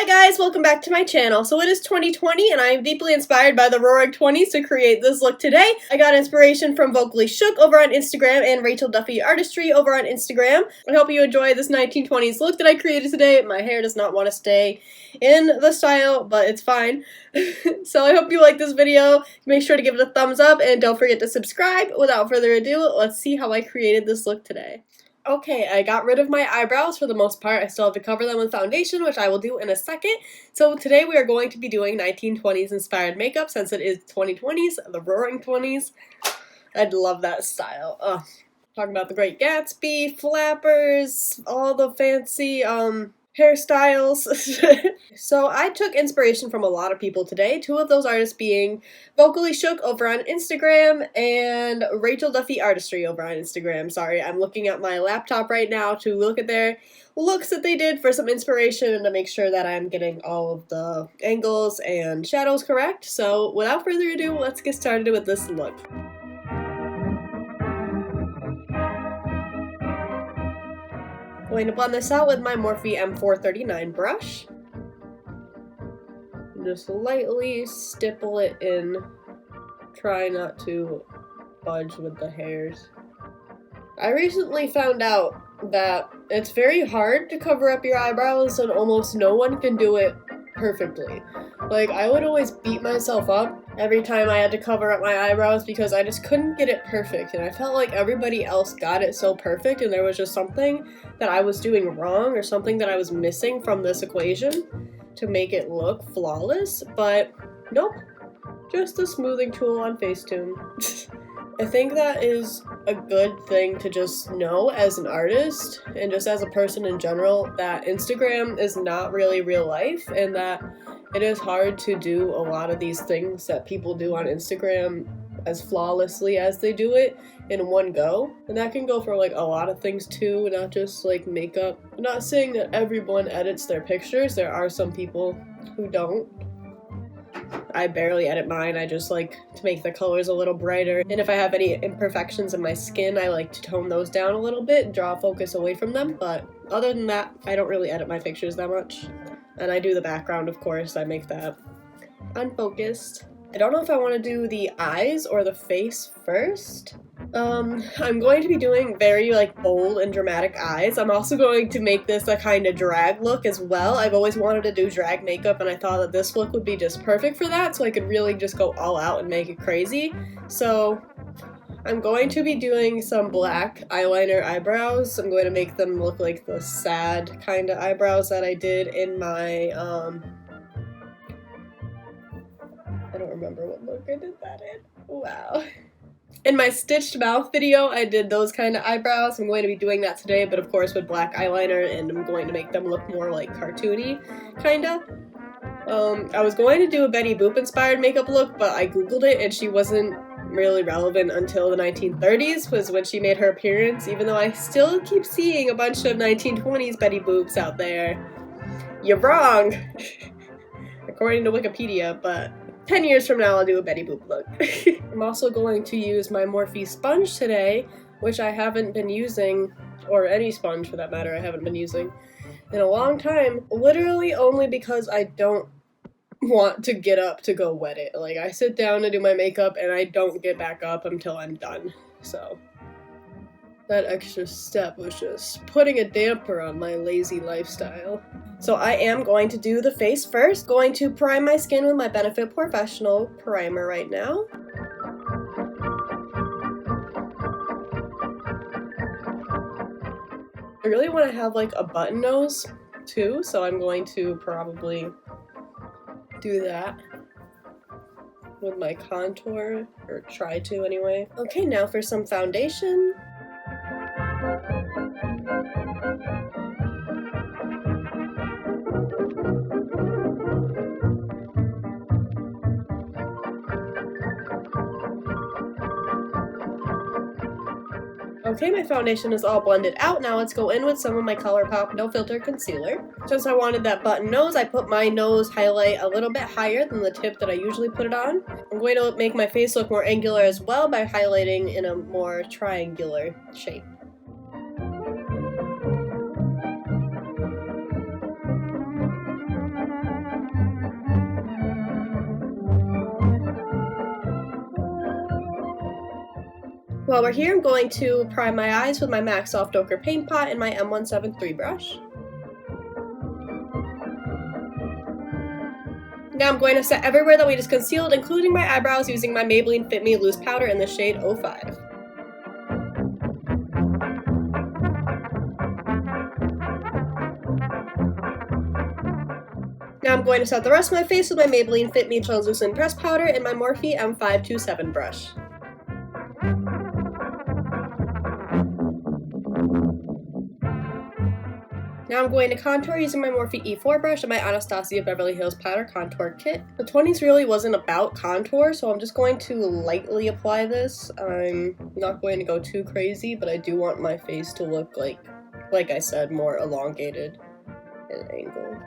Hi guys, welcome back to my channel. So it is 2020 and I am deeply inspired by the Roaring 20s to create this look today. I got inspiration from Vocally Shook over on Instagram and Rachel Duffy Artistry over on Instagram. I hope you enjoy this 1920s look that I created today. My hair does not want to stay in the style, but it's fine. So I hope you like this video. Make sure to give it a thumbs up and don't forget to subscribe. Without further ado, let's see how I created this look today. Okay, I got rid of my eyebrows for the most part. I still have to cover them with foundation, which I will do in a second. So today we are going to be doing 1920s inspired makeup since it is 2020s, the Roaring 20s. I'd love that style. Ugh. Talking about the Great Gatsby, flappers, all the fancy hairstyles. So I took inspiration from a lot of people today, two of those artists being Vocally Shook over on Instagram and Rachel Duffy Artistry over on Instagram. Sorry, I'm looking at my laptop right now to look at their looks that they did for some inspiration and to make sure that I'm getting all of the angles and shadows correct. So without further ado, let's get started with this look. Going to blend this out with my Morphe M439 brush. Just lightly stipple it in. Try not to budge with the hairs. I recently found out that it's very hard to cover up your eyebrows and almost no one can do it perfectly. Like, I would always beat myself up every time I had to cover up my eyebrows because I just couldn't get it perfect, and I felt like everybody else got it so perfect and there was just something that I was doing wrong or something that I was missing from this equation to make it look flawless, but nope, just a smoothing tool on Facetune. I think that is a good thing to just know as an artist and just as a person in general, that Instagram is not really real life and that it is hard to do a lot of these things that people do on Instagram as flawlessly as they do it in one go. And that can go for like a lot of things too, not just like makeup. I'm not saying that everyone edits their pictures. There are some people who don't. I barely edit mine. I just like to make the colors a little brighter. And if I have any imperfections in my skin, I like to tone those down a little bit and draw focus away from them. But other than that, I don't really edit my pictures that much. And I do the background, of course. I make that unfocused. I don't know if I want to do the eyes or the face first. I'm going to be doing very like bold and dramatic eyes. I'm also going to make this a kind of drag look as well. I've always wanted to do drag makeup and I thought that this look would be just perfect for that, so I could really just go all out and make it crazy. So I'm going to be doing some black eyeliner eyebrows. I'm going to make them look like the sad kind of eyebrows that I did in my, I don't remember what look I did that in. Wow. In my stitched mouth video, I did those kind of eyebrows. I'm going to be doing that today, but of course with black eyeliner, and I'm going to make them look more like cartoony, kinda. I was going to do a Betty Boop inspired makeup look, but I googled it and she wasn't really relevant until the 1930s, was when she made her appearance, even though I still keep seeing a bunch of 1920s Betty Boops out there. You're wrong! According to Wikipedia, but 10 years from now I'll do a Betty Boop look. I'm also going to use my Morphe sponge today, which I haven't been using, or any sponge for that matter I haven't been using in a long time, literally only because I don't want to get up to go wet it. Like, I sit down to do my makeup and I don't get back up until I'm done, so that extra step was just putting a damper on my lazy lifestyle. So I am going to do the face first. Going to prime my skin with my Benefit Professional primer right now. I really want to have like a button nose too, so I'm going to probably do that with my contour, or try to anyway. Okay, now for some foundation. Okay, my foundation is all blended out. Now let's go in with some of my ColourPop No Filter Concealer. Since I wanted that button nose, I put my nose highlight a little bit higher than the tip that I usually put it on. I'm going to make my face look more angular as well by highlighting in a more triangular shape. While we're here, I'm going to prime my eyes with my MAC Soft Ochre Paint Pot and my M173 brush. Now I'm going to set everywhere that we just concealed, including my eyebrows, using my Maybelline Fit Me Loose Powder in the shade 05. Now I'm going to set the rest of my face with my Maybelline Fit Me Translucent Pressed Powder and my Morphe M527 brush. Now I'm going to contour using my Morphe E4 brush and my Anastasia Beverly Hills Powder Contour Kit. The 20s really wasn't about contour, so I'm just going to lightly apply this. I'm not going to go too crazy, but I do want my face to look like I said, more elongated and angled.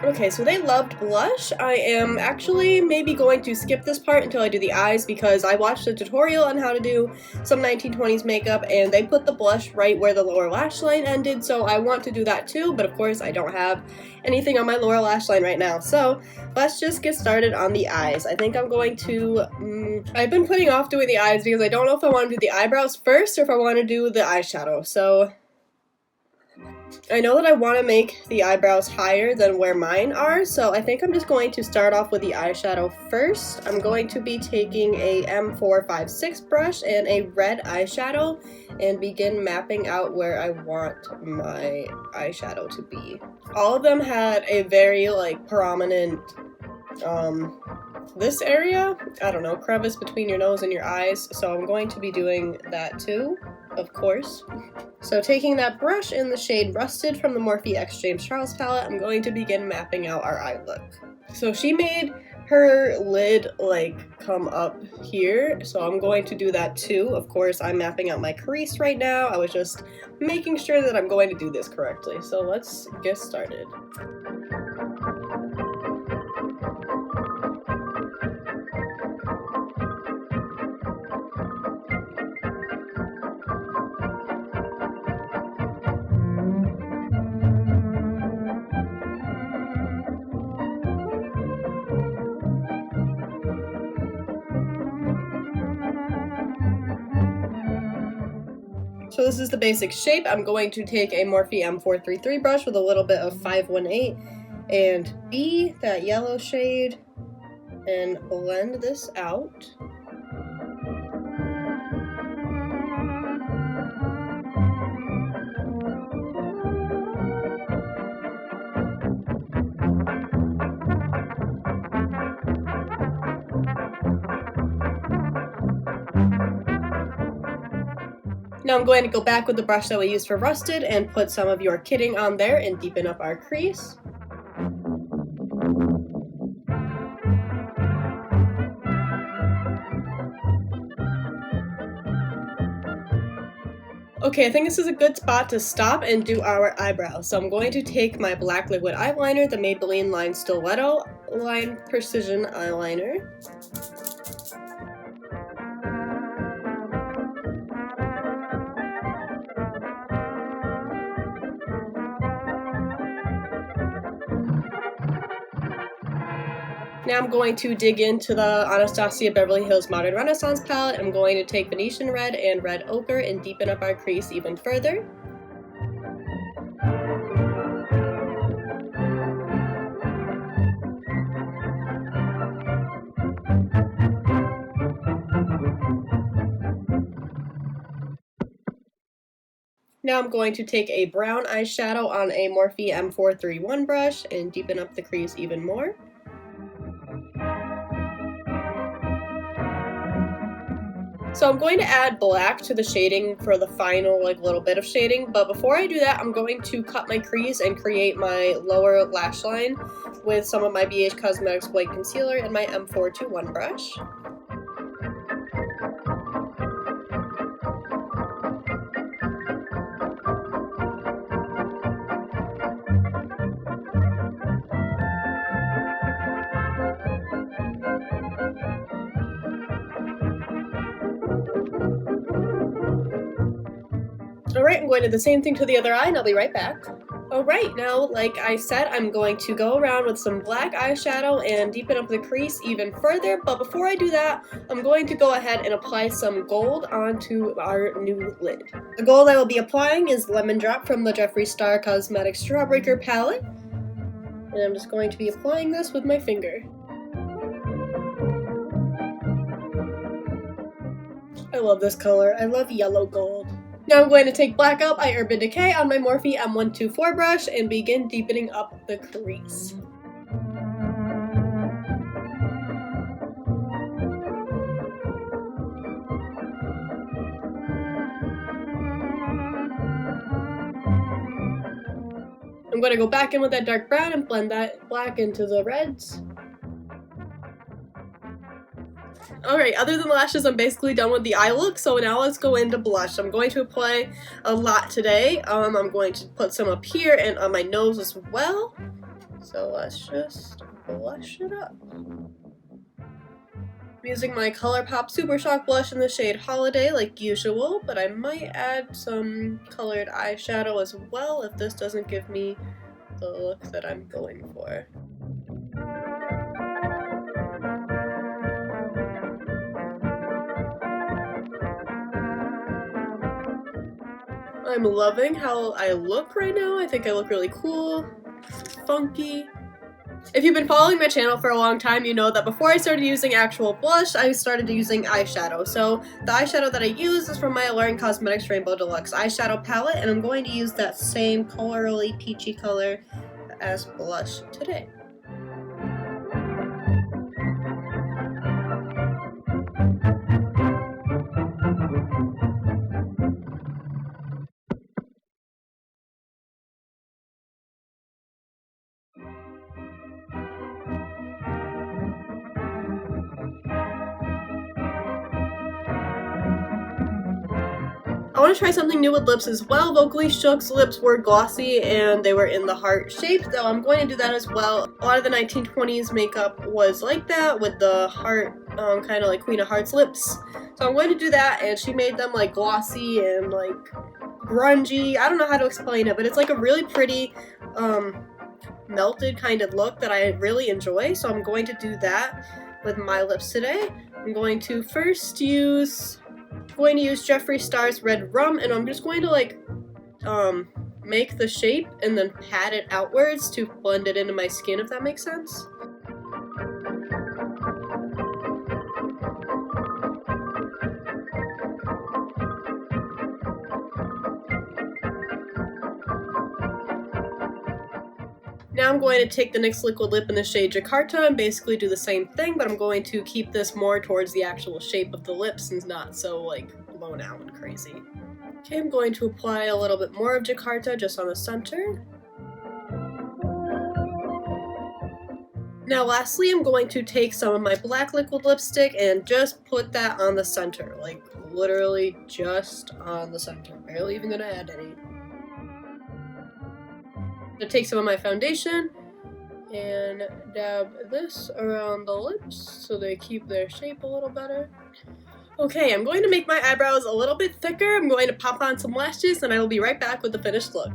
Okay, so they loved blush. I am actually maybe going to skip this part until I do the eyes because I watched a tutorial on how to do some 1920s makeup and they put the blush right where the lower lash line ended, so I want to do that too, but of course I don't have anything on my lower lash line right now. So let's just get started on the eyes. I think I'm going to, I've been putting off doing the eyes because I don't know if I want to do the eyebrows first or if I want to do the eyeshadow. So I know that I want to make the eyebrows higher than where mine are, so I think I'm just going to start off with the eyeshadow first. I'm going to be taking a M456 brush and a red eyeshadow and begin mapping out where I want my eyeshadow to be. All of them had a very prominent this area, I don't know, crevice between your nose and your eyes, so I'm going to be doing that too, of course. So taking that brush in the shade Rusted from the Morphe X James Charles palette, I'm going to begin mapping out our eye look. So she made her lid come up here, so I'm going to do that too. Of course, I'm mapping out my crease right now. I was just making sure that I'm going to do this correctly. So let's get started. So this is the basic shape. I'm going to take a Morphe M433 brush with a little bit of 518 and B, that yellow shade, and blend this out. Now I'm going to go back with the brush that we used for Rusted and put some of Your Kidding on there and deepen up our crease. Okay, I think this is a good spot to stop and do our eyebrows. So I'm going to take my black liquid eyeliner, the Maybelline Line Stiletto Line Precision Eyeliner. Now I'm going to dig into the Anastasia Beverly Hills Modern Renaissance palette. I'm going to take Venetian Red and Red Ochre and deepen up our crease even further. Now I'm going to take a brown eyeshadow on a Morphe M431 brush and deepen up the crease even more. So I'm going to add black to the shading for the final little bit of shading, but before I do that, I'm going to cut my crease and create my lower lash line with some of my BH Cosmetics White Concealer and my M421 brush. Alright, I'm going to do the same thing to the other eye and I'll be right back. Alright, now, like I said, I'm going to go around with some black eyeshadow and deepen up the crease even further, but before I do that, I'm going to go ahead and apply some gold onto our new lid. The gold I will be applying is Lemon Drop from the Jeffree Star Cosmetics Strawbreaker palette, and I'm just going to be applying this with my finger. I love this color. I love yellow gold. Now I'm going to take Black Out by Urban Decay on my Morphe M124 brush and begin deepening up the crease. I'm going to go back in with that dark brown and blend that black into the reds. Alright, other than lashes, I'm basically done with the eye look, so now let's go into blush. I'm going to apply a lot today. I'm going to put some up here and on my nose as well. So let's just blush it up. I'm using my ColourPop Super Shock blush in the shade Holiday like usual, but I might add some colored eyeshadow as well if this doesn't give me the look that I'm going for. I'm loving how I look right now. I think I look really cool, funky. If you've been following my channel for a long time, you know that before I started using actual blush, I started using eyeshadow. So the eyeshadow that I use is from my Roarin Cosmetics Rainbow Deluxe eyeshadow palette, and I'm going to use that same corally peachy color as blush today. I want to try something new with lips as well. Vocally Shook's lips were glossy and they were in the heart shape, so I'm going to do that as well. A lot of the 1920s makeup was like that, with the heart, kind of like Queen of Hearts lips. So I'm going to do that, and she made them like glossy and like grungy. I don't know how to explain it, but it's like a really pretty melted kind of look that I really enjoy. So I'm going to do that with my lips today. I'm going to first use Jeffree Star's Red Rum, and I'm just going to like make the shape and then pat it outwards to blend it into my skin, if that makes sense. Now I'm going to take the NYX Liquid Lip in the shade Jakarta and basically do the same thing, but I'm going to keep this more towards the actual shape of the lips and not so like blown out and crazy. Okay, I'm going to apply a little bit more of Jakarta just on the center. Now lastly, I'm going to take some of my black liquid lipstick and just put that on the center, like literally just on the center, barely even gonna add any. I'm going to take some of my foundation and dab this around the lips so they keep their shape a little better. Okay, I'm going to make my eyebrows a little bit thicker. I'm going to pop on some lashes and I will be right back with the finished look.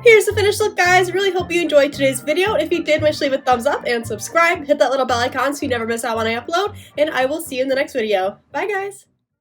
Here's the finished look, guys. I really hope you enjoyed today's video. If you did, make sure to leave a thumbs up and subscribe. Hit that little bell icon so you never miss out when I upload. And I will see you in the next video. Bye, guys.